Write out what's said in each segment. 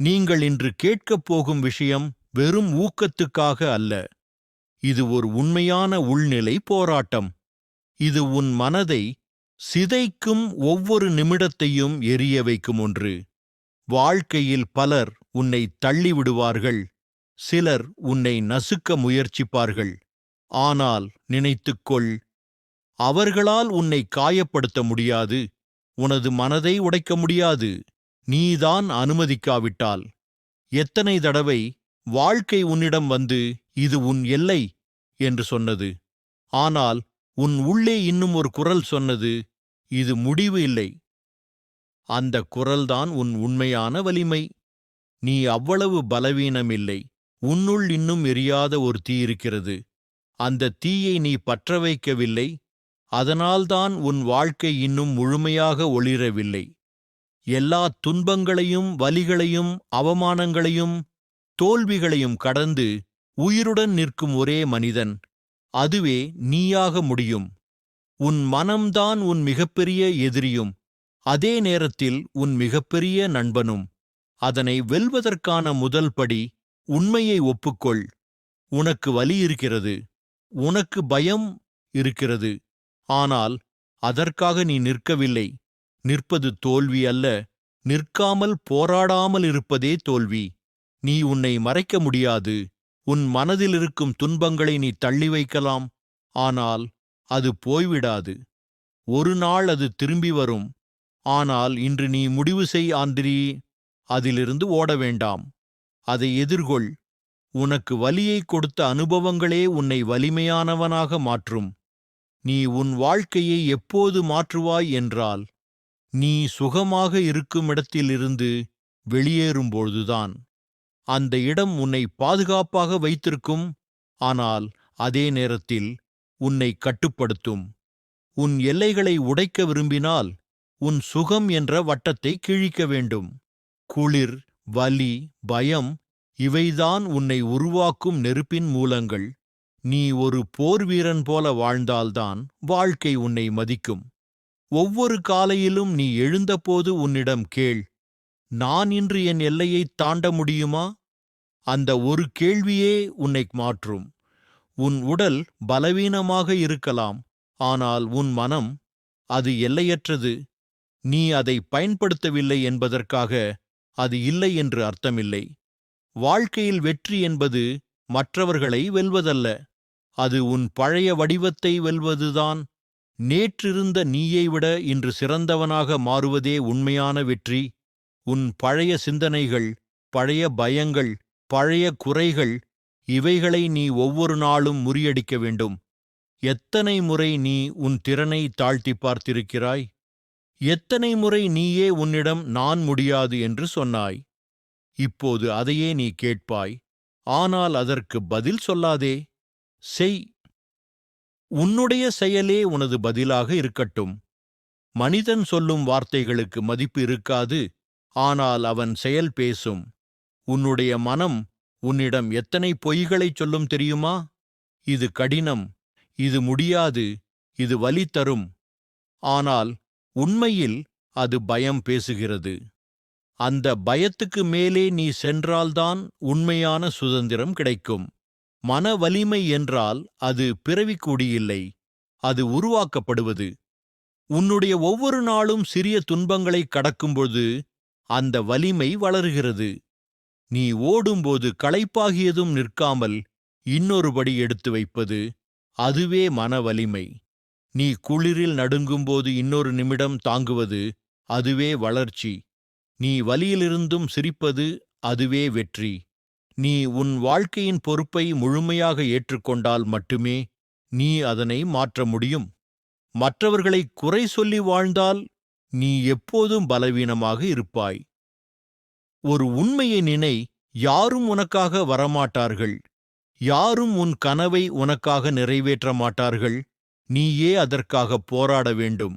நீங்கள் இன்று கேட்கப் போகும் விஷயம் வெறும் ஊக்கத்துக்காக அல்ல. இது ஒரு உண்மையான உள்நிலை போராட்டம். இது உன் மனதை சிதைக்கும் ஒவ்வொரு நிமிடத்தையும் எரிய வைக்கும் ஒன்று. வாழ்க்கையில் பலர் உன்னை தள்ளிவிடுவார்கள். சிலர் உன்னை நசுக்க முயற்சிப்பார்கள். ஆனால் நினைத்துக்கொள், அவர்களால் உன்னை காயப்படுத்த முடியாது. உனது மனதை உடைக்க முடியாது, நீதான் அனுமதிக்காவிட்டால். எத்தனை தடவை வாழ்க்கை உன்னிடம் வந்து இது உன் எல்லை என்று சொன்னது. ஆனால் உன் உள்ளே இன்னும் ஒரு குரல் சொன்னது, இது முடிவு இல்லை. அந்த குரல்தான் உன் உண்மையான வலிமை. நீ அவ்வளவு பலவீனமில்லை. உன்னுள் இன்னும் எரியாத ஒரு தீ இருக்கிறது. அந்த தீயை நீ பற்ற வைக்கவில்லை. அதனால்தான் உன் வாழ்க்கை இன்னும் முழுமையாக ஒளிரவில்லை. எல்லா துன்பங்களையும் வலிகளையும் அவமானங்களையும் தோல்விகளையும் கடந்து உயிருடன் நிற்கும் ஒரே மனிதன், அதுவே நீயாக முடியும். உன் மனம்தான் உன் மிகப்பெரிய எதிரியும் அதே நேரத்தில் உன் மிகப்பெரிய நண்பனும். அதனை வெல்வதற்கான முதல் படி உண்மையை ஒப்புக்கொள். உனக்கு வலி இருக்கிறது, உனக்கு பயம் இருக்கிறது. ஆனால் அதற்காக நீ நிற்கவில்லை. நிற்பது தோல்வி அல்ல, நிற்காமல் போராடாமல் இருப்பதே தோல்வி. நீ உன்னை மறைக்க முடியாது. உன் மனதில் இருக்கும் துன்பங்களை நீ தள்ளி வைக்கலாம். ஆனால் அது போய்விடாது. ஒரு நாள் அது திரும்பி வரும். ஆனால் இன்று நீ முடிவு செய் ஆந்திரி. அதிலிருந்து ஓட வேண்டாம். அதை எதிர்கொள். உனக்கு வலியை கொடுத்த அனுபவங்களே உன்னை வலிமையானவனாக மாற்றும். நீ உன் வாழ்க்கையை எப்போது மாற்றுவாய் என்றால், நீ சுகமாக இருக்கும் இடத்திலிருந்து வெளியேறும்பொழுதுதான். அந்த இடம் உன்னை பாதுகாப்பாக வைத்திருக்கும், ஆனால் அதே நேரத்தில் உன்னை கட்டுப்படுத்தும். உன் எல்லைகளை உடைக்க விரும்பினால் உன் சுகம் என்ற வட்டத்தை கிழிக்க வேண்டும். குளிர், வலி, பயம் இவைதான் உன்னை உருவாக்கும் நெருப்பின் மூலங்கள். நீ ஒரு போர் வீரன் போல வாழ்ந்தால்தான் வாழ்க்கை உன்னை மதிக்கும். ஒவ்வொரு காலையிலும் நீ எழுந்தபோது உன்னிடம் கேள், நான் இன்று என் எல்லையைத் தாண்ட முடியுமா? அந்த ஒரு கேள்வியே உன்னை மாற்றும். உன் உடல் பலவீனமாக இருக்கலாம், ஆனால் உன் மனம், அது எல்லையற்றது. நீ அதை பயன்படுத்தவில்லை என்பதற்காக அது இல்லை என்று அர்த்தமில்லை. வாழ்க்கையில் வெற்றி என்பது மற்றவர்களை வெல்வதல்ல, அது உன் பழைய வடிவத்தை வெல்வதுதான். நேற்றிருந்த நீயை விட இன்று சிறந்தவனாக மாறுவதே உண்மையான வெற்றி. உன் பழைய சிந்தனைகள், பழைய பயங்கள், பழைய குறைகள், இவைகளை நீ ஒவ்வொரு நாளும் முறியடிக்க வேண்டும். எத்தனை முறை நீ உன் திறனை தாழ்த்தி பார்த்திருக்கிறாய்? எத்தனை முறை நீயே உன்னிடம் நான் முடியாது என்று சொன்னாய்? இப்போது அதையே நீ கேட்பாய். ஆனால் அதற்கு பதில் சொல்லாதே. செய். உன்னுடைய செயலே உனது பதிலாக இருக்கட்டும். மனிதன் சொல்லும் வார்த்தைகளுக்கு மதிப்பு இருக்காது, ஆனால் அவன் செயல் பேசும். உன்னுடைய மனம் உன்னிடம் எத்தனை பொய்களைச் சொல்லும் தெரியுமா? இது கடினம், இது முடியாது, இது வலி தரும். ஆனால் உண்மையில் அது பயம் பேசுகிறது. அந்த பயத்துக்கு மேலே நீ சென்றால்தான் உண்மையான சுதந்திரம் கிடைக்கும். மன வலிமை என்றால் அது பிறவிக்கூடியில்லை, அது உருவாக்கப்படுவது. உன்னுடைய ஒவ்வொரு நாளும் சிறிய துன்பங்களை கடக்கும்போது அந்த வலிமை வளருகிறது. நீ ஓடும்போது களைப்பாகியதும் நிற்காமல் இன்னொரு படி எடுத்து வைப்பது, அதுவே மன வலிமை. நீ குளிரில் நடுங்கும்போது இன்னொரு நிமிடம் தாங்குவது, அதுவே வளர்ச்சி. நீ வலியிலிருந்தும் சிரிப்பது, அதுவே வெற்றி. நீ உன் வாழ்க்கையின் பொறுப்பை முழுமையாக ஏற்றுக்கொண்டால் மட்டுமே நீ அதனை மாற்ற முடியும். மற்றவர்களை குறை சொல்லி வாழ்ந்தால் நீ எப்போதும் பலவீனமாக இருப்பாய். ஒரு உண்மையை நினை, யாரும் உனக்காக வரமாட்டார்கள். யாரும் உன் கனவை உனக்காக நிறைவேற்ற மாட்டார்கள். நீயே அதற்காக போராட வேண்டும்.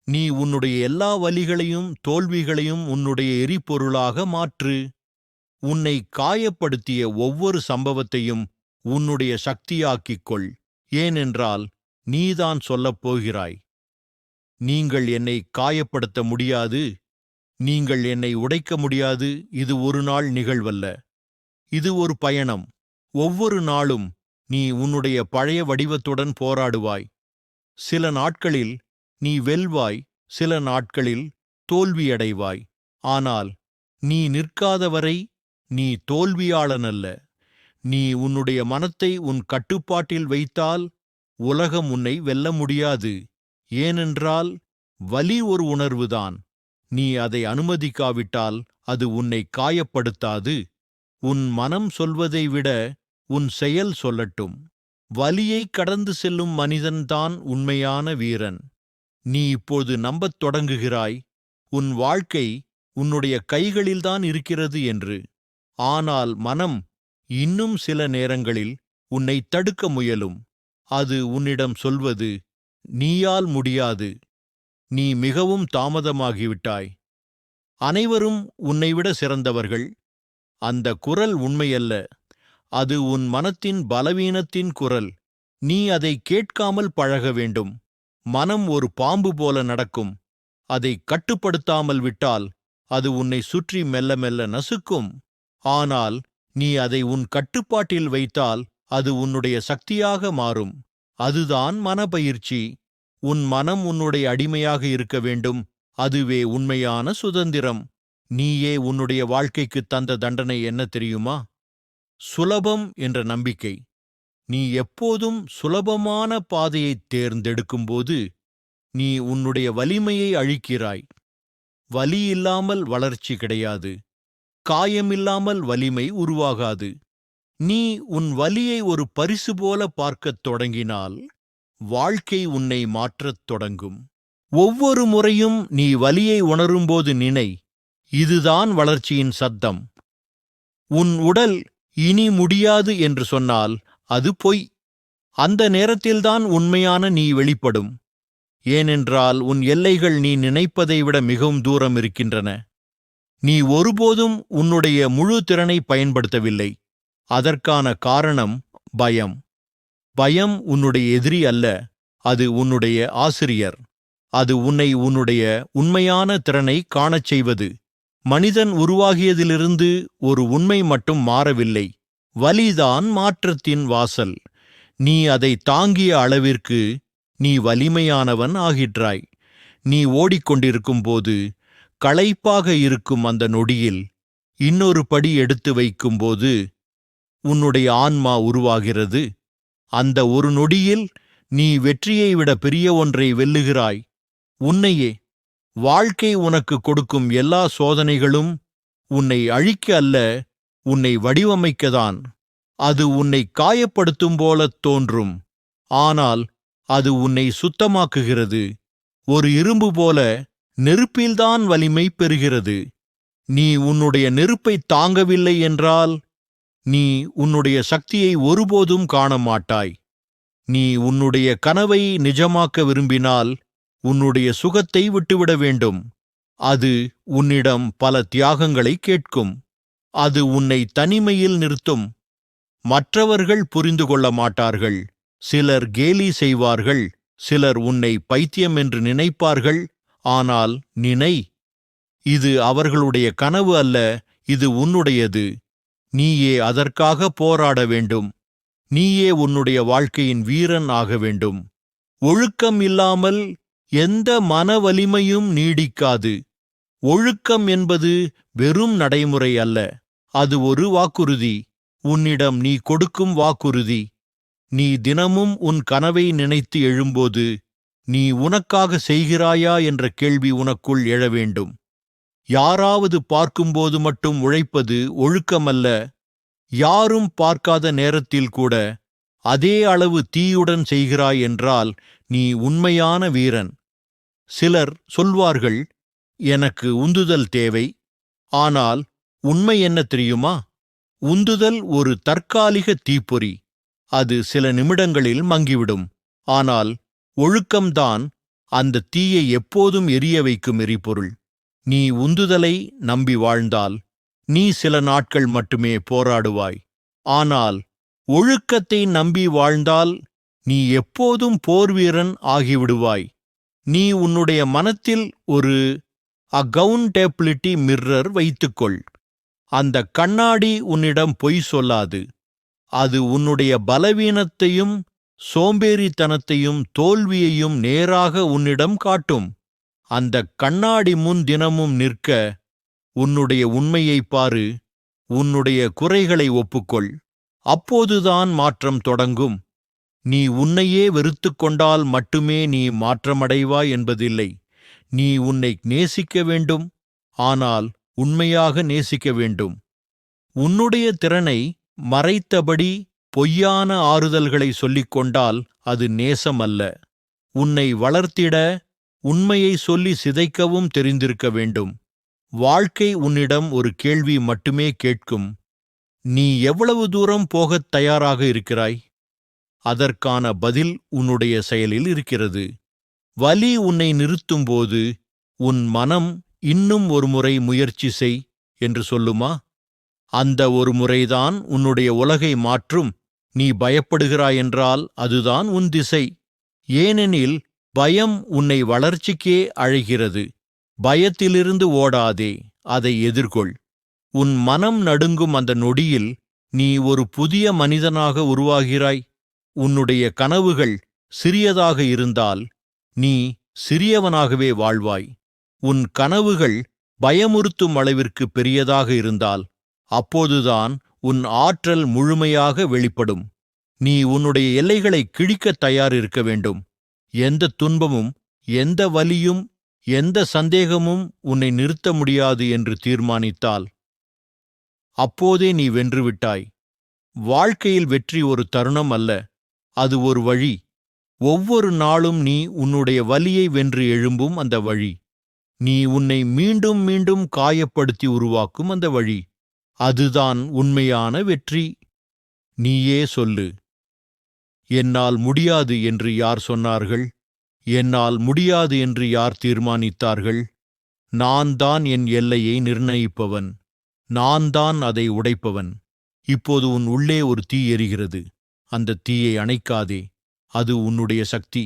நீ உன்னுடைய எல்லா வலிகளையும் தோல்விகளையும் உன்னுடைய எரிபொருளாக மாற்று. உன்னை காயப்படுத்திய ஒவ்வொரு சம்பவத்தையும் உன்னுடைய சக்தியாக்கிக் கொள். ஏனென்றால் நீதான் சொல்லப் போகிறாய், நீங்கள் என்னை காயப்படுத்த முடியாது, நீங்கள் என்னை உடைக்க முடியாது. இது ஒரு நாள் நிகழ்வல்ல. இது ஒரு பயணம். ஒவ்வொரு நாளும் நீ உன்னுடைய பழைய வடிவத்துடன் போராடுவாய். சில நாட்களில் நீ வெல்வாய், சில நாட்களில் தோல்வியடைவாய். ஆனால் நீ நிற்காதவரை நீ தோல்வியாளனல்ல. நீ உன்னுடைய மனத்தை உன் கட்டுப்பாட்டில் வைத்தால் உலகம் உன்னை வெல்ல முடியாது. ஏனென்றால் வலி ஒரு உணர்வுதான். நீ அதை அனுமதிக்காவிட்டால் அது உன்னை காயப்படுத்தாது. உன் மனம் சொல்வதை விட உன் செயல் சொல்லட்டும். வலியை கடந்து செல்லும் மனிதன்தான் உண்மையான வீரன். நீ இப்போது நம்பத் தொடங்குகிறாய், உன் வாழ்க்கை உன்னுடைய கைகளில்தான் இருக்கிறது என்று. ஆனால் மனம் இன்னும் சில நேரங்களில் உன்னை தடுக்க முயலும். அது உன்னிடம் சொல்வது, நீயால் முடியாது, நீ மிகவும் தாமதமாகிவிட்டாய், அனைவரும் உன்னைவிட சிறந்தவர்கள். அந்த குரல் உண்மையல்ல. அது உன் மனத்தின் பலவீனத்தின் குரல். நீ அதை கேட்காமல் பழக வேண்டும். மனம் ஒரு பாம்பு போல நடக்கும். அதை கட்டுப்படுத்தாமல் விட்டால் அது உன்னை சுற்றி மெல்ல மெல்ல நசுக்கும். ஆனால் நீ அதை உன் கட்டுப்பாட்டில் வைத்தால் அது உன்னுடைய சக்தியாக மாறும். அதுதான் மனப்பயிற்சி. உன் மனம் உன்னுடைய அடிமையாக இருக்க வேண்டும். அதுவே உண்மையான சுதந்திரம். நீயே உன்னுடைய வாழ்க்கைக்கு தந்த தண்டனை என்ன தெரியுமா? சுலபம் என்ற நம்பிக்கை. நீ எப்போதும் சுலபமான பாதையைத் தேர்ந்தெடுக்கும்போது நீ உன்னுடைய வலிமையை அழிக்கிறாய். வலி இல்லாமல் வளர்ச்சி கிடையாது. காயமில்லாமல் வலிமை உருவாகாது. நீ உன் வலியை ஒரு பரிசு போல பார்க்கத் தொடங்கினால் வாழ்க்கை உன்னை மாற்றத் தொடங்கும். ஒவ்வொரு முறையும் நீ வலியை உணரும்போது நினை, இதுதான் வளர்ச்சியின் சத்தம். உன் உடல் இனி முடியாது என்று சொன்னால் அது பொய். அந்த நேரத்தில்தான் உண்மையான நீ வெளிப்படும். ஏனென்றால் உன் எல்லைகள் நீ நினைப்பதை விட மிகவும் தூரம் இருக்கின்றன. நீ ஒருபோதும் உன்னுடைய முழு திறனை பயன்படுத்தவில்லை. அதற்கான காரணம் பயம். பயம் உன்னுடைய எதிரி அல்ல, அது உன்னுடைய ஆசிரியர். அது உன்னை உன்னுடைய உண்மையான திறனை காணச் செய்வது. மனிதன் உருவாகியதிலிருந்து ஒரு உண்மை மட்டும் மாறவில்லை. வலிதான் மாற்றத்தின் வாசல். நீ அதை தாங்கிய அளவிற்கு நீ வலிமையானவன் ஆகின்றாய். நீ ஓடிக்கொண்டிருக்கும்போது, களைப்பாக இருக்கும் அந்த நொடியில் இன்னொரு படி எடுத்து வைக்கும்போது உன்னுடைய ஆன்மா உருவாகிறது. அந்த ஒரு நொடியில் நீ வெற்றியை விட பெரிய ஒன்றை வெல்லுகிறாய், உன்னையே. வாழ்க்கை உனக்கு கொடுக்கும் எல்லா சோதனைகளும் உன்னை அழிக்க அல்ல, உன்னை வடிவமைக்கத்தான். அது உன்னை காயப்படுத்தும் போலத் தோன்றும், ஆனால் அது உன்னை சுத்தமாக்குகிறது. ஒரு இரும்பு போல நெருப்பில்தான் வலிமை பெறுகிறது. நீ உன்னுடைய நெருப்பை தாங்கவில்லை என்றால் நீ உன்னுடைய சக்தியை ஒருபோதும் காண மாட்டாய். நீ உன்னுடைய கனவை நிஜமாக்க விரும்பினால் உன்னுடைய சுகத்தை விட்டுவிட வேண்டும். அது உன்னிடம் பல தியாகங்களை கேட்கும். அது உன்னை தனிமையில் நிறுத்தும். மற்றவர்கள் புரிந்து கொள்ள மாட்டார்கள். சிலர் கேலி செய்வார்கள், சிலர் உன்னை பைத்தியம் என்று நினைப்பார்கள். ஆனால் நினை, இது அவர்களுடைய கனவு அல்ல, இது உன்னுடையது. நீயே அதற்காக போராட வேண்டும். நீயே உன்னுடைய வாழ்க்கையின் வீரன் ஆக வேண்டும். ஒழுக்கம் இல்லாமல் எந்த மன வலிமையும் நீடிக்காது. ஒழுக்கம் என்பது வெறும் நடைமுறை அல்ல, அது ஒரு வாக்குறுதி. உன்னிடம் நீ கொடுக்கும் வாக்குறுதி. நீ தினமும் உன் கனவை நினைத்து எழும்போது நீ உனக்காக செய்கிறாயா என்ற கேள்வி உனக்குள் எழ வேண்டும். யாராவது பார்க்கும்போது மட்டும் உழைப்பது ஒழுக்கமல்ல. யாரும் பார்க்காத நேரத்தில் கூட அதே அளவு தீயுடன் செய்கிறாய் என்றால் நீ உண்மையான வீரன். சிலர் சொல்வார்கள், எனக்கு உந்துதல் தேவை. ஆனால் உண்மை என்ன தெரியுமா? உந்துதல் ஒரு தற்காலிக தீப்பொறி. அது சில நிமிடங்களில் மங்கிவிடும். ஆனால் ஒழுக்கம்தான் அந்த தீயை எப்போதும் எரிய வைக்கும் எரிபொருள். நீ உந்துதலை நம்பி வாழ்ந்தால் நீ சில நாட்கள் மட்டுமே போராடுவாய். ஆனால் ஒழுக்கத்தை நம்பி வாழ்ந்தால் நீ எப்போதும் போர்வீரன் ஆகிவிடுவாய். நீ உன்னுடைய மனத்தில் ஒரு அக்கவுண்டபிலிட்டி மிர்ரர் வைத்துக்கொள். அந்த கண்ணாடி உன்னிடம் பொய் சொல்லாது. அது உன்னுடைய பலவீனத்தையும் சோம்பேறித்தனத்தையும் தோல்வியையும் நேராக உன்னிடம் காட்டும். அந்த கண்ணாடி முன் தினமும் நிற்க உன்னுடைய உண்மையைப் பாரு. உன்னுடைய குறைகளை ஒப்புக்கொள். அப்போதுதான் மாற்றம் தொடங்கும். நீ உன்னையே வெறுத்துக் கொண்டால் மட்டுமே நீ மாற்றமடைவாய் என்பதில்லை. நீ உன்னை நேசிக்க வேண்டும், ஆனால் உண்மையாக நேசிக்க வேண்டும். உன்னுடைய திறனை மறைத்தபடி பொய்யான ஆறுதல்களை சொல்லிக் கொண்டால் அது நேசம் அல்ல. உன்னை வளர்த்திட உண்மையை சொல்லி சிதைக்கவும் தெரிந்திருக்க வேண்டும். வாழ்க்கை உன்னிடம் ஒரு கேள்வி மட்டுமே கேட்கும். நீ எவ்வளவு தூரம் போகத் தயாராக இருக்கிறாய்? அதற்கான பதில் உன்னுடைய செயலில் இருக்கிறது. வலி உன்னை நிறுத்தும்போது உன் மனம் இன்னும் ஒரு முறை முயற்சி செய் என்று சொல்லுமா? அந்த ஒரு முறைதான் உன்னுடைய உலகை மாற்றும். நீ பயப்படுகிறாயென்றால் அதுதான் உன் திசை. ஏனெனில் பயம் உன்னை வளர்ச்சிக்கே அழைகிறது. பயத்திலிருந்து ஓடாதே, அதை எதிர்கொள். உன் மனம் நடுங்கும் அந்த நொடியில் நீ ஒரு புதிய மனிதனாக உருவாகிறாய். உன்னுடைய கனவுகள் சிறியதாக இருந்தால் நீ சிறியவனாகவே வாழ்வாய். உன் கனவுகள் பயமுறுத்தும் அளவிற்கு பெரியதாக இருந்தால் அப்போதுதான் உன் ஆற்றல் முழுமையாக வெளிப்படும். நீ உன்னுடைய எல்லைகளை கிழிக்கத் தயார் இருக்க வேண்டும். எந்த துன்பமும், எந்த வலியும், எந்த சந்தேகமும் உன்னை நிறுத்த முடியாது என்று தீர்மானித்தால் அப்போதே நீ வென்றுவிட்டாய். வாழ்க்கையில் வெற்றி ஒரு தருணம் அல்ல, அது ஒரு வழி. ஒவ்வொரு நாளும் நீ உன்னுடைய வலியை வென்று எழும்பும் அந்த வழி. நீ உன்னை மீண்டும் மீண்டும் காயப்படுத்தி உருவாக்கும் அந்த வழி. அதுதான் உண்மையான வெற்றி. நீயே சொல்லு, என்னால் முடியாது என்று யார் சொன்னார்கள்? என்னால் முடியாது என்று யார் தீர்மானித்தார்கள்? நான் தான் என் எல்லையை நிர்ணயிப்பவன். நான் தான் அதை உடைப்பவன். இப்போது உன் உள்ளே ஒரு தீ எரிகிறது. அந்த தீயை அணைக்காதே. அது உன்னுடைய சக்தி.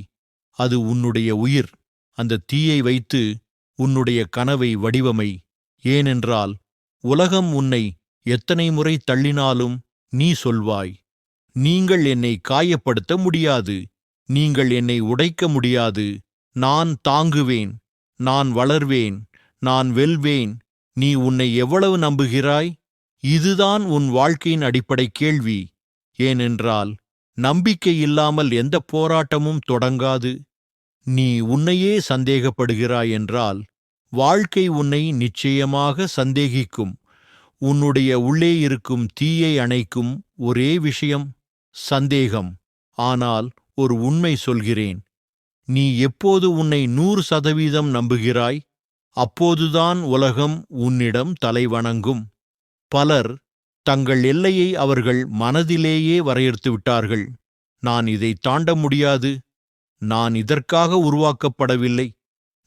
அது உன்னுடைய உயிர். அந்த தீயை வைத்து உன்னுடைய கனவை வடிவமை. ஏனென்றால் உலகம் உன்னை எத்தனை முறை தள்ளினாலும் நீ சொல்வாய், நீங்கள் என்னை காயப்படுத்த முடியாது, நீங்கள் என்னை உடைக்க முடியாது. நான் தாங்குவேன், நான் வளர்வேன், நான் வெல்வேன். நீ உன்னை எவ்வளவு நம்புகிறாய்? இதுதான் உன் வாழ்க்கையின் அடிப்படை கேள்வி. ஏனென்றால் நம்பிக்கை இல்லாமல் எந்த போராட்டமும் தொடங்காது. நீ உன்னையே சந்தேகப்படுகிறாய் என்றால் வாழ்க்கை உன்னை நிச்சயமாக சந்தேகிக்கும். உன்னுடைய உள்ளே இருக்கும் தீயை அணைக்கும் ஒரே விஷயம் சந்தேகம். ஆனால் ஒரு உண்மை சொல்கிறேன், நீ எப்போது உன்னை 100% நம்புகிறாய், அப்போதுதான் உலகம் உன்னிடம் தலைவணங்கும். பலர் தங்கள் எல்லையை அவர்கள் மனதிலேயே வரையறுத்து விட்டார்கள். நான் இதை தாண்ட முடியாது, நான் இதற்காக உருவாக்கப்படவில்லை,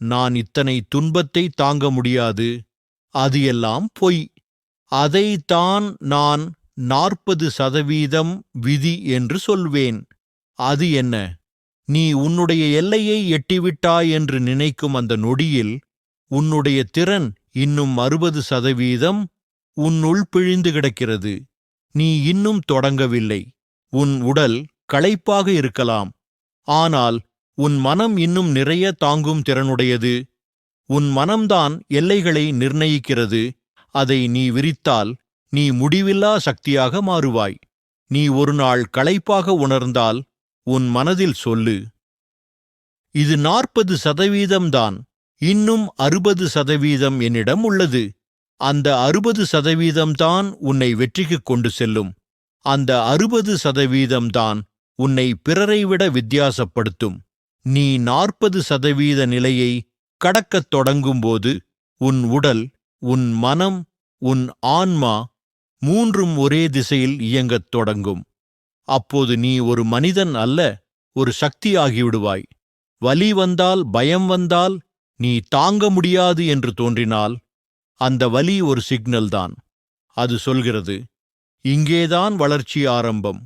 நான் இத்தனை துன்பத்தை தாங்க முடியாது. அது எல்லாம் பொய். அதைத்தான் நான் 40% விதி என்று சொல்வேன். அது என்ன? நீ உன்னுடைய எல்லையை எட்டிவிட்டாய் என்று நினைக்கும் அந்த நொடியில் உன்னுடைய திறன் இன்னும் 60% உன்னுள் பிழிந்து கிடக்கிறது. நீ இன்னும் தொடங்கவில்லை. உன் உடல் களைப்பாக இருக்கலாம், ஆனால் உன் மனம் இன்னும் நிறைய தாங்கும் திறனுடையது. உன் மனம்தான் எல்லைகளை நிர்ணயிக்கிறது. அதை நீ விரித்தால் நீ முடிவில்லா சக்தியாக மாறுவாய். நீ ஒரு நாள் களைப்பாக உணர்ந்தால் உன் மனதில் சொல்லு, இது 40% தான், இன்னும் 60% என்னிடம் உள்ளது. அந்த 60% தான் உன்னை வெற்றிக்குக் கொண்டு செல்லும். அந்த 60% தான் உன்னை பிறரை விட வித்தியாசப்படுத்தும். நீ 40% நிலையை கடக்கத் தொடங்கும்போது உன் உடல், உன் மனம், உன் ஆன்மா மூன்றும் ஒரே திசையில் இயங்கத் தொடங்கும். அப்போது நீ ஒரு மனிதன் அல்ல, ஒரு சக்தி ஆகிவிடுவாய். வலி வந்தால், பயம் வந்தால், நீ தாங்க முடியாது என்று தோன்றினால் அந்த வலி ஒரு சிக்னல் தான். அது சொல்கிறது, இங்கேதான் வளர்ச்சி ஆரம்பம்.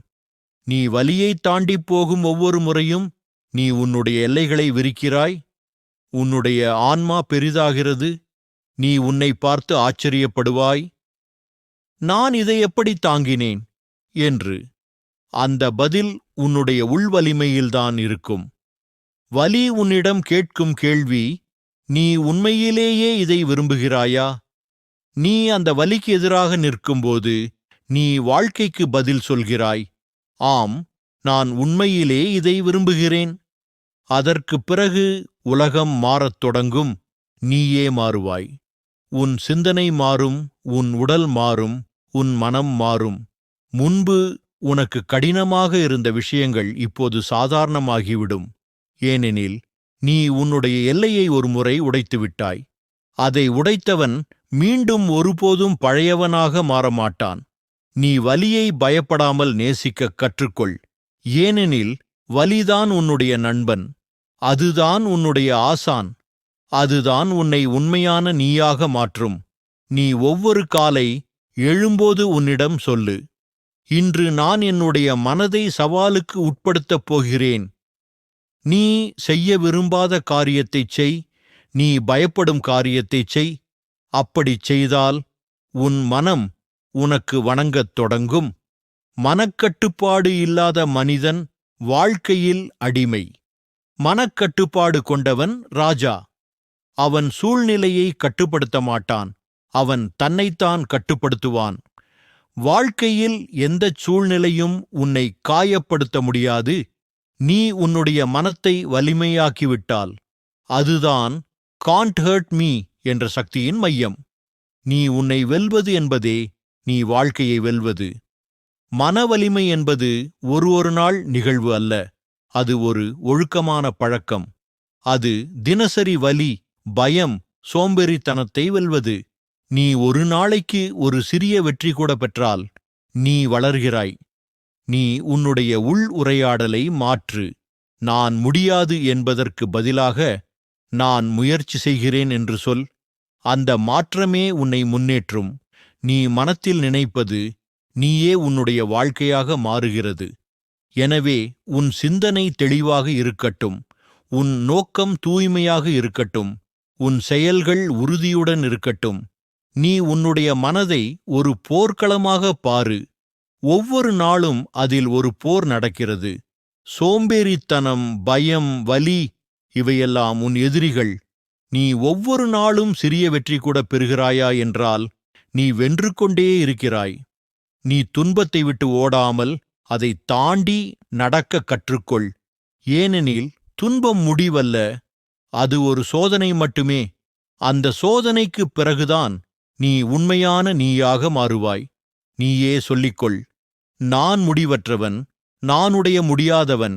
நீ வலியைத் தாண்டிப் போகும் ஒவ்வொரு முறையும் நீ உன்னுடைய எல்லைகளை விரிக்கிறாய். உன்னுடைய ஆன்மா பெரிதாகிறது, நீ உன்னை பார்த்து ஆச்சரியப்படுவாய், நான் இதை எப்படி தாங்கினேன் என்று. அந்த பதில் உன்னுடைய உள்வலிமையில்தான் இருக்கும். வலி உன்னிடம் கேட்கும் கேள்வி, நீ உண்மையிலேயே இதை விரும்புகிறாயா? நீ அந்த வலிக்கு எதிராக நிற்கும்போது நீ வாழ்க்கைக்கு பதில் சொல்கிறாய், ஆம், நான் உண்மையிலே இதை விரும்புகிறேன். அதற்குப் பிறகு உலகம் மாறத் தொடங்கும், நீயே மாறுவாய். உன் சிந்தனை மாறும், உன் உடல் மாறும், உன் மனம் மாறும். முன்பு உனக்கு கடினமாக இருந்த விஷயங்கள் இப்போது சாதாரணமாகிவிடும். ஏனெனில் நீ உன்னுடைய எல்லையை ஒருமுறை உடைத்துவிட்டாய். அதை உடைத்தவன் மீண்டும் ஒருபோதும் பழையவனாக மாறமாட்டான். நீ வலியை பயப்படாமல் நேசிக்கக் கற்றுக்கொள். ஏனெனில் வலிதான் உன்னுடைய நண்பன், அதுதான் உன்னுடைய ஆசான், அதுதான் உன்னை உண்மையான நீயாக மாற்றும். நீ ஒவ்வொரு காலை எழும்போது உன்னிடம் சொல்லு, இன்று நான் என்னுடைய மனதை சவாலுக்கு உட்படுத்தப் போகிறேன். நீ செய்ய விரும்பாத காரியத்தைச் செய், நீ பயப்படும் காரியத்தைச் செய். அப்படிச் செய்தால் உன் மனம் உனக்கு வணங்கத் தொடங்கும். மனக்கட்டுப்பாடு இல்லாத மனிதன் வாழ்க்கையில் அடிமை. மனக்கட்டுப்பாடு கொண்டவன் ராஜா. அவன் சூழ்நிலையை கட்டுப்படுத்த மாட்டான், அவன் தன்னைத்தான் கட்டுப்படுத்துவான். வாழ்க்கையில் எந்தச் சூழ்நிலையும் உன்னை காயப்படுத்த முடியாது. நீ உன்னுடைய மனத்தை வலிமையாக்கிவிட்டால். அதுதான் காண்ட் ஹர்ட் மீ என்ற சக்தியின் மையம். நீ உன்னை வெல்வது என்பதே நீ வாழ்க்கையை வெல்வது. மன வலிமை என்பது ஒரு நாள் நிகழ்வு அல்ல, அது ஒரு ஒழுக்கமான பழக்கம். அது தினசரி வலி, பயம், சோம்பேறித்தனத்தை வெல்வது. நீ ஒரு நாளைக்கு ஒரு சிறிய வெற்றி கூட பெற்றால் நீ வளர்கிறாய். நீ உன்னுடைய உள் உரையாடலை மாற்று. நான் முடியாது என்பதற்கு பதிலாக நான் முயற்சி செய்கிறேன் என்று சொல். அந்த மாற்றமே உன்னை முன்னேற்றும். நீ மனத்தில் நினைப்பது நீயே உன்னுடைய வாழ்க்கையாக மாறுகிறது. எனவே உன் சிந்தனை தெளிவாக இருக்கட்டும், உன் நோக்கம் தூய்மையாக இருக்கட்டும், உன் செயல்கள் உறுதியுடன் இருக்கட்டும். நீ உன்னுடைய மனதை ஒரு போர்க்களமாக பாரு. ஒவ்வொரு நாளும் அதில் ஒரு போர் நடக்கிறது. சோம்பேறித்தனம், பயம், வலி இவையெல்லாம் உன் எதிரிகள். நீ ஒவ்வொரு நாளும் சிறிய வெற்றி கூட பெறுகிறாயா என்றால் நீ வென்று கொண்டே இருக்கிறாய். நீ துன்பத்தை விட்டு ஓடாமல் அதை தாண்டி நடக்க கற்றுக்கொள். ஏனெனில் துன்பம் முடிவல்ல, அது ஒரு சோதனை மட்டுமே. அந்த சோதனைக்குப் பிறகுதான் நீ உண்மையான நீயாக மாறுவாய். நீயே சொல்லிக்கொள், நான் முடிவற்றவன், நானுடைய முடியாதவன்.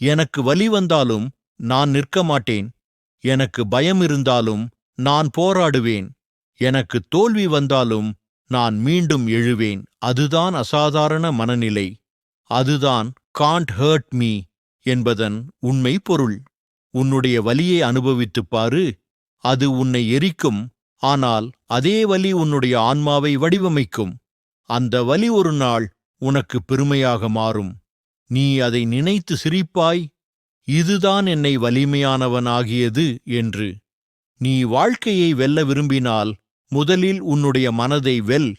எனக்கு வலி வந்தாலும் நான் நிற்க மாட்டேன். எனக்கு பயம் இருந்தாலும் நான் போராடுவேன். எனக்கு தோல்வி வந்தாலும் நான் மீண்டும் எழுவேன். அதுதான் அசாதாரண மனநிலை. அதுதான் காண்ட் ஹர்ட் மீ என்பதன் உண்மை பொருள். உன்னுடைய வலியை அனுபவித்துப் பாரு. அது உன்னை எரிக்கும், ஆனால் அதே வலி உன்னுடைய ஆன்மாவை வடிவமைக்கும். அந்த வலி ஒரு நாள் உனக்கு பெருமையாக மாறும். நீ அதை நினைத்து சிரிப்பாய், இதுதான் என்னை வலிமையானவனாகியது என்று. நீ வாழ்க்கையை வெல்ல விரும்பினால் முதலில் உன்னுடைய மனதை வெல்.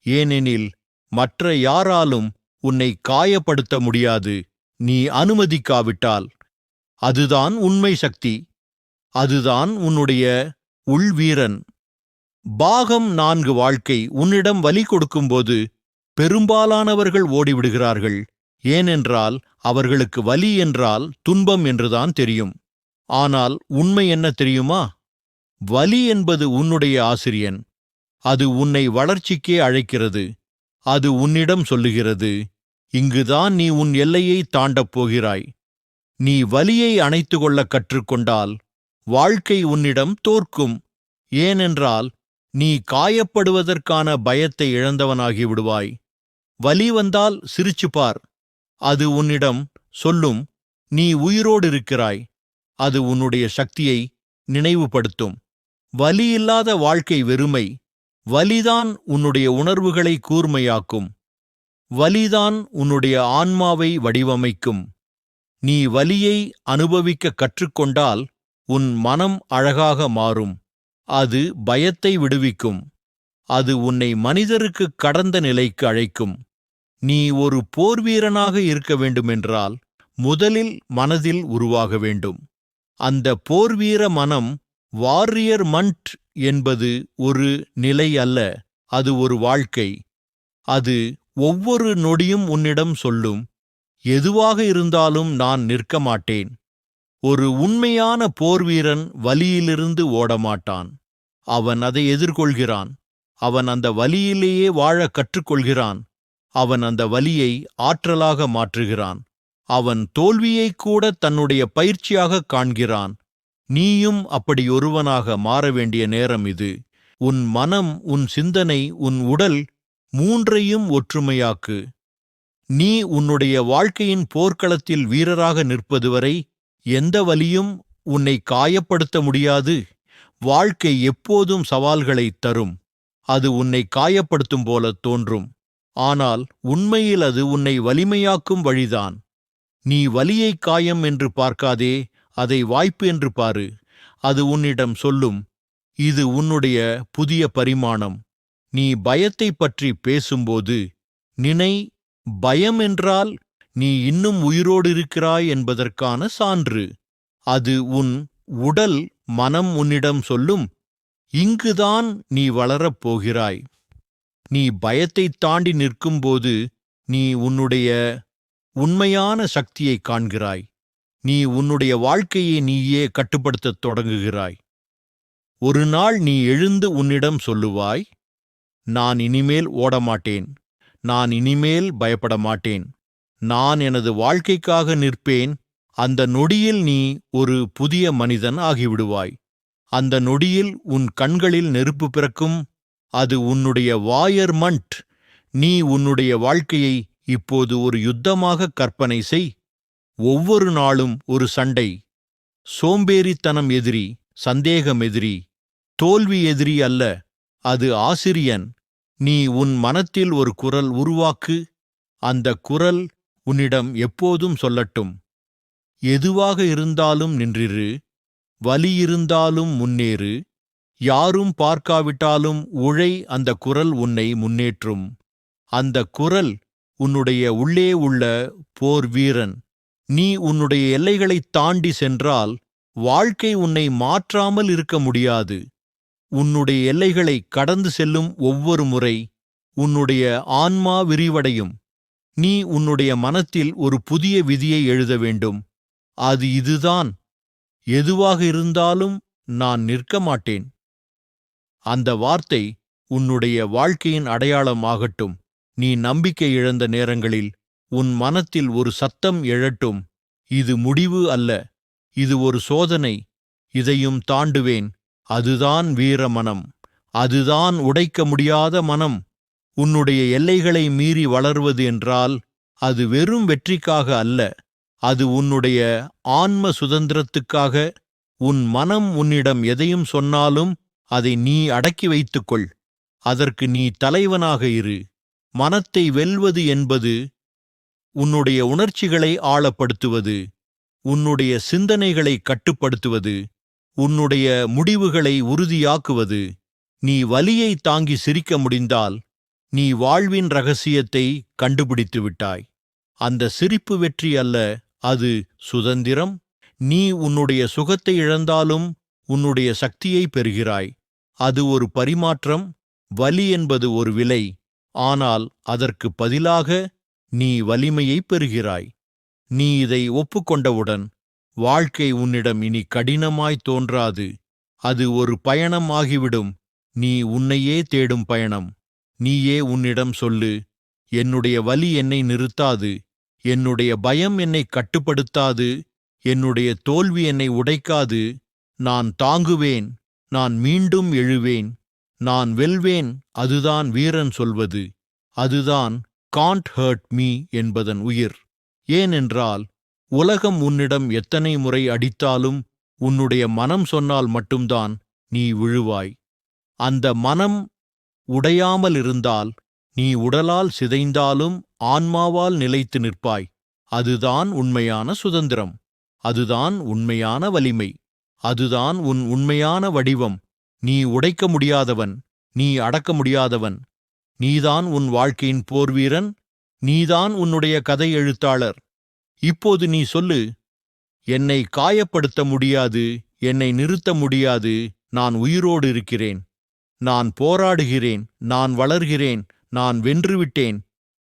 ஏனெனில் மற்ற யாராலும் உன்னை காயப்படுத்த முடியாது, நீ அனுமதிக்காவிட்டால். அதுதான் உண்மை சக்தி. அதுதான் உன்னுடைய உள்வீரன். பாகம் 4 வாழ்க்கை உன்னிடம் வலி கொடுக்கும்போது பெரும்பாலானவர்கள் ஓடிவிடுகிறார்கள். ஏனென்றால் அவர்களுக்கு வலி என்றால் துன்பம் என்றுதான் தெரியும். ஆனால் உண்மை என்ன தெரியுமா? வலி என்பது உன்னுடைய ஆசிரியன். அது உன்னை வளர்ச்சிக்கே அழைக்கிறது. அது உன்னிடம் சொல்லுகிறது, இங்குதான் நீ உன் எல்லையை தாண்டப் போகிறாய். நீ வலியை அணைத்துக்கொள்ள கற்றுக்கொண்டால் வாழ்க்கை உன்னிடம் தோற்கும். ஏனென்றால் நீ காயப்படுவதற்கான பயத்தை இழந்தவனாகி விடுவாய். வலி வந்தால் சிரிச்சுப்பார். அது உன்னிடம் சொல்லும், நீ உயிரோடு இருக்கிறாய். அது உன்னுடைய சக்தியை நினைவுபடுத்தும். வலி இல்லாத வாழ்க்கை வெறுமை. வலிதான் உன்னுடைய உணர்வுகளை கூர்மையாக்கும். வலிதான் உன்னுடைய ஆன்மாவை வடிவமைக்கும். நீ வலியை அனுபவிக்க கற்றுக்கொண்டால் உன் மனம் அழகாக மாறும். அது பயத்தை விடுவிக்கும். அது உன்னை மனிதருக்குக் கடந்த நிலைக்கு அழைக்கும். நீ ஒரு போர்வீரனாக இருக்க வேண்டுமென்றால் முதலில் மனதில் உருவாக வேண்டும். அந்த போர்வீர மனம், வாரியர் மண்ட் என்பது ஒரு நிலை அல்ல, அது ஒரு வாழ்க்கை. அது ஒவ்வொரு நொடியும் உன்னிடம் சொல்லும், எதுவாக இருந்தாலும் நான் நிற்க மாட்டேன். ஒரு உண்மையான போர்வீரன் வலியிலிருந்து ஓடமாட்டான். அவன் அதை எதிர்கொள்கிறான். அவன் அந்த வலியிலேயே வாழ கற்றுக்கொள்கிறான். அவன் அந்த வலியை ஆற்றலாக மாற்றுகிறான். அவன் தோல்வியைக் கூட தன்னுடைய பயிற்சியாக காண்கிறான். நீயும் அப்படியொருவனாக மாற வேண்டிய நேரம் இது. உன் மனம், உன் சிந்தனை, உன் உடல், மூன்றையும் ஒற்றுமையாக்கு. நீ உன்னுடைய வாழ்க்கையின் போர்க்களத்தில் வீரராக நிற்பதுவரை எந்த வலியும் உன்னை காயப்படுத்த முடியாது. வாழ்க்கை எப்போதும் சவால்களைத் தரும். அது உன்னை காயப்படுத்தும் போல தோன்றும். ஆனால் உண்மையில் அது உன்னை வலிமையாக்கும் வழிதான். நீ வலியை காயம் என்று பார்க்காதே, அதை வாய்ப்பு என்று பாரு. அது உன்னிடம் சொல்லும், இது உன்னுடைய புதிய பரிமாணம். நீ பயத்தைப் பற்றி பேசும்போது நினை, பயம் என்றால் நீ இன்னும் உயிரோடு இருக்கிறாய் என்பதற்கான சான்று. அது உன் உடல், மனம் உன்னிடம் சொல்லும், இங்குதான் நீ வளரப் போகிறாய். நீ பயத்தைத் தாண்டி நிற்கும்போது நீ உன்னுடைய உண்மையான சக்தியைக் காண்கிறாய். நீ உன்னுடைய வாழ்க்கையை நீயே கட்டுப்படுத்தத் தொடங்குகிறாய். ஒரு நாள் நீ எழுந்து உன்னிடம் சொல்லுவாய், நான் இனிமேல் ஓடமாட்டேன். நான் இனிமேல் பயப்பட மாட்டேன். நான் எனது வாழ்க்கைக்காக நிற்பேன். அந்த நொடியில் நீ ஒரு புதிய மனிதன் ஆகிவிடுவாய். அந்த நொடியில் உன் கண்களில் நெருப்பு பிறக்கும். அது உன்னுடைய வாயர் மண்ட். நீ உன்னுடைய வாழ்க்கையை இப்போது ஒரு யுத்தமாக கற்பனை செய். ஒவ்வொரு நாளும் ஒரு சண்டை. சோம்பேறித்தனம் எதிரி, சந்தேகம் எதிரி, தோல்வி எதிரி அல்ல, அது ஆசிரியன். நீ உன் மனத்தில் ஒரு குரல் உருவாக்கு. அந்த குரல் உன்னிடம் எப்போதும் சொல்லட்டும், எதுவாக இருந்தாலும் நின்றிரு, வலியிருந்தாலும் முன்னேறு, யாரும் பார்க்காவிட்டாலும் உழை. அந்த குரல் உன்னை முன்னேற்றும். அந்த குரல் உன்னுடைய உள்ளே உள்ள போர் வீரன். நீ உன்னுடைய எல்லைகளைத் தாண்டி சென்றால் வாழ்க்கை உன்னை மாற்றாமல் இருக்க முடியாது. உன்னுடைய எல்லைகளை கடந்து செல்லும் ஒவ்வொரு முறை உன்னுடைய ஆன்மா விரிவடையும். நீ உன்னுடைய மனத்தில் ஒரு புதிய விதியை எழுத வேண்டும். அது இதுதான், எதுவாக இருந்தாலும் நான் நிற்க மாட்டேன். அந்த வார்த்தை உன்னுடைய வாழ்க்கையின் அடையாளம் ஆகட்டும். நீ நம்பிக்கை இழந்த நேரங்களில் உன் மனத்தில் ஒரு சத்தம் எழட்டும், இது முடிவு அல்ல, இது ஒரு சோதனை. இதையும் தாண்டுவேன். அதுதான் வீர மனம். அதுதான் உடைக்க முடியாத மனம். உன்னுடைய எல்லைகளை மீறி வளர்வது என்றால் அது வெறும் வெற்றிக்காக அல்ல, அது உன்னுடைய ஆன்ம சுதந்திரத்துக்காக. உன் மனம் உன்னிடம் எதையும் சொன்னாலும் அதை நீ அடக்கி வைத்துக்கொள். அதற்கு நீ தலைவனாக இரு. மனத்தை வெல்வது என்பது உன்னுடைய உணர்ச்சிகளை ஆழப்படுத்துவது, உன்னுடைய சிந்தனைகளை கட்டுப்படுத்துவது, உன்னுடைய முடிவுகளை உறுதியாக்குவது. நீ வலியை தாங்கி சிரிக்க முடிந்தால் நீ வாழ்வின் ரகசியத்தை கண்டுபிடித்து விட்டாய். அந்த சிரிப்பு வெற்றி அல்ல, அது சுதந்திரம். நீ உன்னுடைய சுகத்தை இழந்தாலும் உன்னுடைய சக்தியை பெறுகிறாய். அது ஒரு பரிமாற்றம். வலி என்பது ஒரு விலை, ஆனால் அதற்கு பதிலாக நீ வலிமையை பெறுகிறாய். நீ இதை ஒப்புக்கொண்டவுடன் வாழ்க்கை உன்னிடம் இனி கடினமாய் தோன்றாது. அது ஒரு பயணம் ஆகிவிடும். நீ உன்னையே தேடும் பயணம். நீயே உன்னிடம் சொல்லு, என்னுடைய வலி என்னை நிறுத்தாது, என்னுடைய பயம் என்னை கட்டுப்படுத்தாது, என்னுடைய தோல்வி என்னை உடைக்காது. நான் தாங்குவேன், நான் மீண்டும் எழுவேன், நான் வெல்வேன். அதுதான் வீரன் சொல்வது. அதுதான் காண்ட் ஹர்ட் மீ என்பதன் உயிர். ஏனென்றால் உலகம் உன்னிடம் எத்தனை முறை அடித்தாலும் உன்னுடைய மனம் சொன்னால் மட்டும்தான் நீ விழுவாய். அந்த மனம் உடையாமல் இருந்தால் நீ உடலால் சிதைந்தாலும் ஆன்மாவால் நிலைத்து நிற்பாய். அதுதான் உண்மையான சுதந்திரம். அதுதான் உண்மையான வலிமை. அதுதான் உன் உண்மையான வடிவம். நீ உடைக்க முடியாதவன், நீ அடக்க முடியாதவன். நீதான் உன் வாழ்க்கையின் போர்வீரன், நீதான் உன்னுடைய கதை எழுத்தாளர். இப்போது நீ சொல்லு, என்னை காயப்படுத்த முடியாது, என்னை நிறுத்த முடியாது, நான் உயிரோடு இருக்கிறேன். நான் போராடுகிறேன், நான் வளர்கிறேன், நான் வென்றுவிட்டேன்,